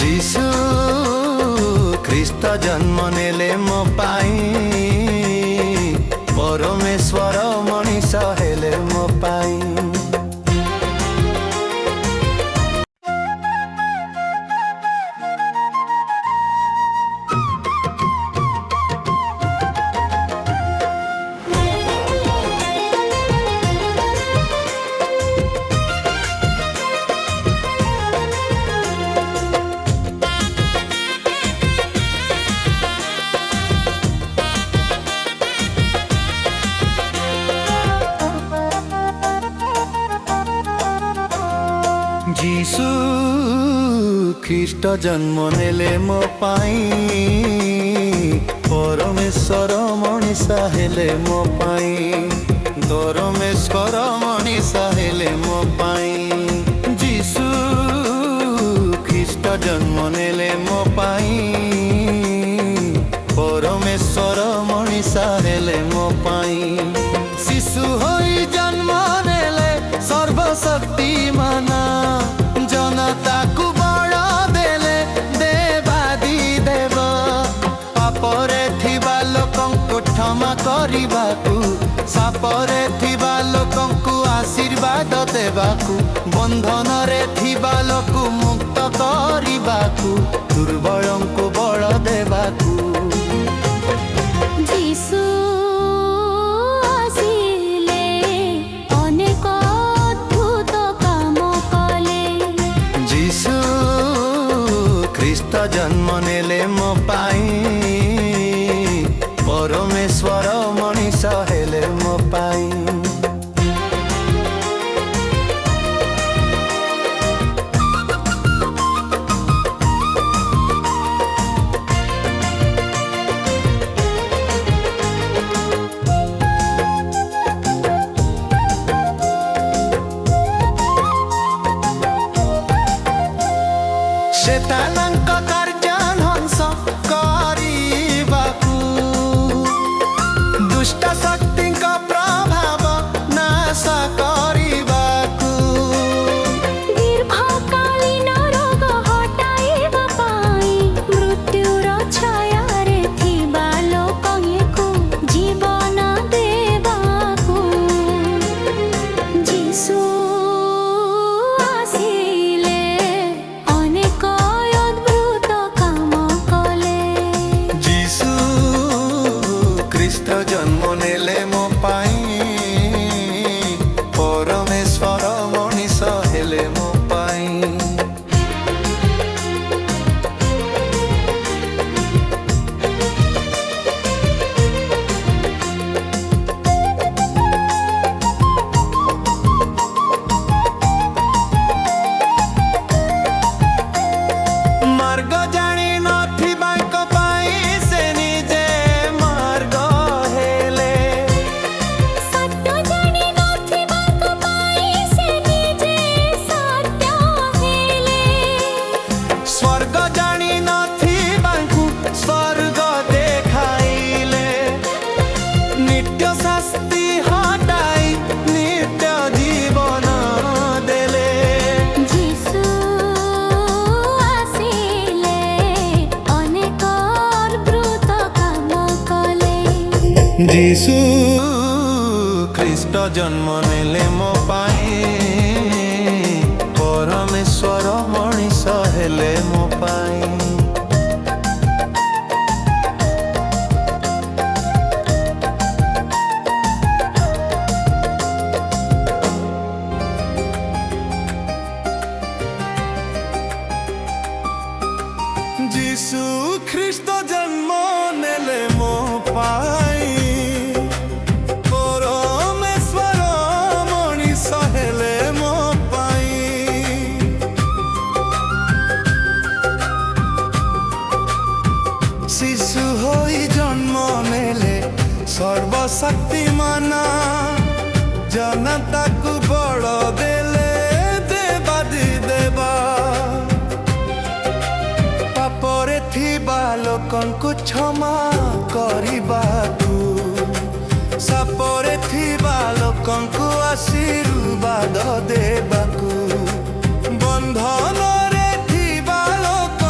जीशु ख्रीष्ट जन्म नेले मो पाई परमेश्वर मनीष हेले मो पाई। जीशु ख्रीष्ट जन्म नेले मो पाई परमेश्वर मनीष हेले मो पाई परमेश्वर मनीष हेले मो पाई। जीशु ख्रीष्ट जन्म नेले मो पाई परमेश्वर मनीष हेले मो पाई। शिशु होई जन्म नेले सर्वशक्तिमान जनता को बड़ देले देवादी देव पापरे थिबा लोकंकु क्षमा करिबाकु सापरे थिबा लोकंकु आशीर्वाद देबाकु बंधन रे थिबा लोकु मुक्त करिबाकु दुर्बलंकु बल देबाकु। जीशु ख्रीष्ट जन्म नेले मो पाई परमेश्वर मनीष हेले मो पाई। शैतानंक कार्यान हंस करिबाकु दुष्ट शक्ति का प्रभाव नाश करिबाकु दीर्घकालीन रोग हटाइबा पाई मृत्युर छाया रे थिबा लोकंकु जीवन देबाकु। जीशु ख्रीष्ट जन्म नेले मो पाई परमेश्वर मनीष हेले मो पाई। मार्ग जानी नथिबा स्वर्ग जानी नथिबांकु स्वर्ग देखाइले नित्य शास्ति हटाई नित्य जीवन देले। जीशु आसिले अनेक अद्भुत काम कले। जीशु ख्रीष्ट जन्म नेले मो पाई परमेश्वर मनीष हेले मो पाई। जीशु ख्रीष्ट जन्म नेले मो पाई परमेश्वर मनीष हेले मो पाई। शिशु होई जन्म नेले सर्वशक्तिमान जनता को बड़ देले देवादी देवा पापरे थिबा लोकंकु क्षमा करिबाकु सापरे थिबा लोकंकु आशीर्वाद देबाकु बंधन रे थिबा लोक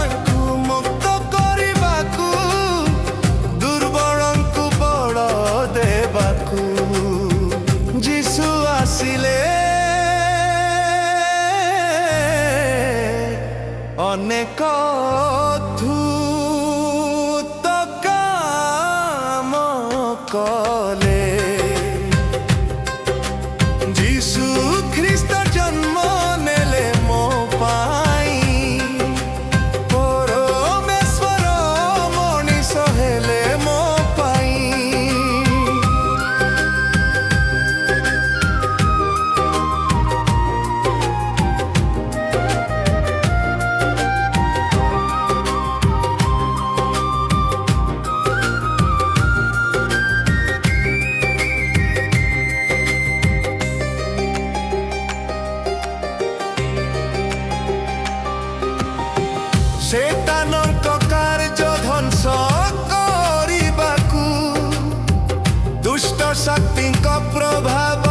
অনেক অদ্ভুত কাম কলে যিশু খ্রিস্ট জন্ম নেলে মো পাই পরমেশ্বর মଣିষ হেলে মো পাই ସେତାନଙ୍କ କାର୍ଯ୍ୟ ଧ୍ୱଂସ କରିବାକୁ ଦୁଷ୍ଟ ଶକ୍ତିଙ୍କ ପ୍ରଭାବ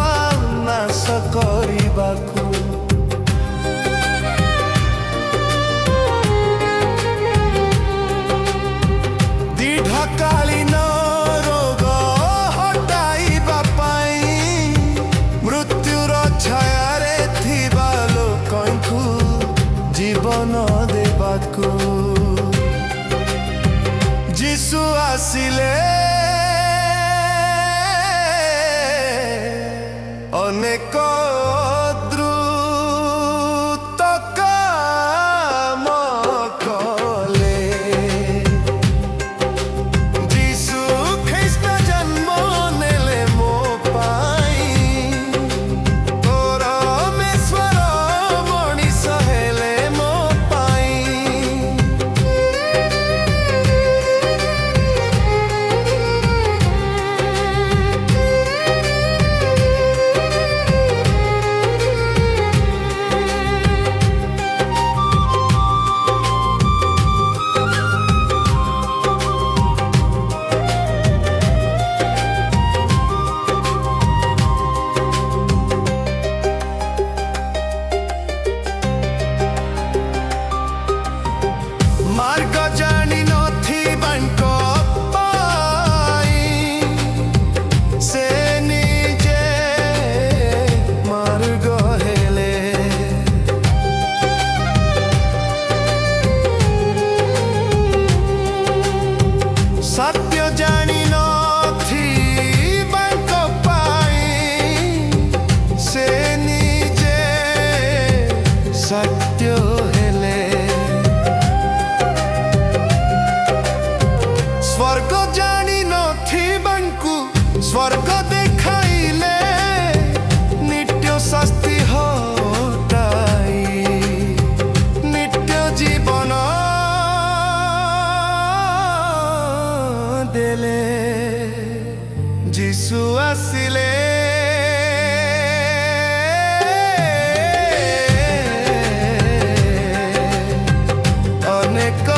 ନାଶ କରିବାକୁ ଦୀର୍ଘକାଳୀନ ରୋଗ ହଟାଇବା ପାଇଁ ମୃତ୍ୟୁର ଛାୟାରେ ଥିବା ଲୋକଙ୍କୁ ଜୀବନ ଦେବାକୁ যিশু আসিলে অনেক দ্রুত কাম কলে যিশু খ্রিস্ট জন্ম নেলে মো পাই পরমেশ্বর মଣିষ হেলে মো পাই ମାର୍ଗ ଜାଣି ନଥିବାଙ୍କ ପାଇଁ ସେ ନିଜେ ମାର୍ଗ ହେଲେ ସତ୍ୟ ଜାଣି ନଥିବାଙ୍କ ପାଇଁ ସେ ନିଜେ ସତ୍ୟ ହେଲେ ସ୍ୱର୍ଗ ଜାଣି ନଥିବାଙ୍କୁ ସ୍ୱର୍ଗ ଦେଖାଇଲେ ନିତ୍ୟ ଶାସ୍ତି ହଟାଇ ନିତ୍ୟ ଜୀବନ ଦେଲେ যিশু ଆସିଲେ ଅନେକ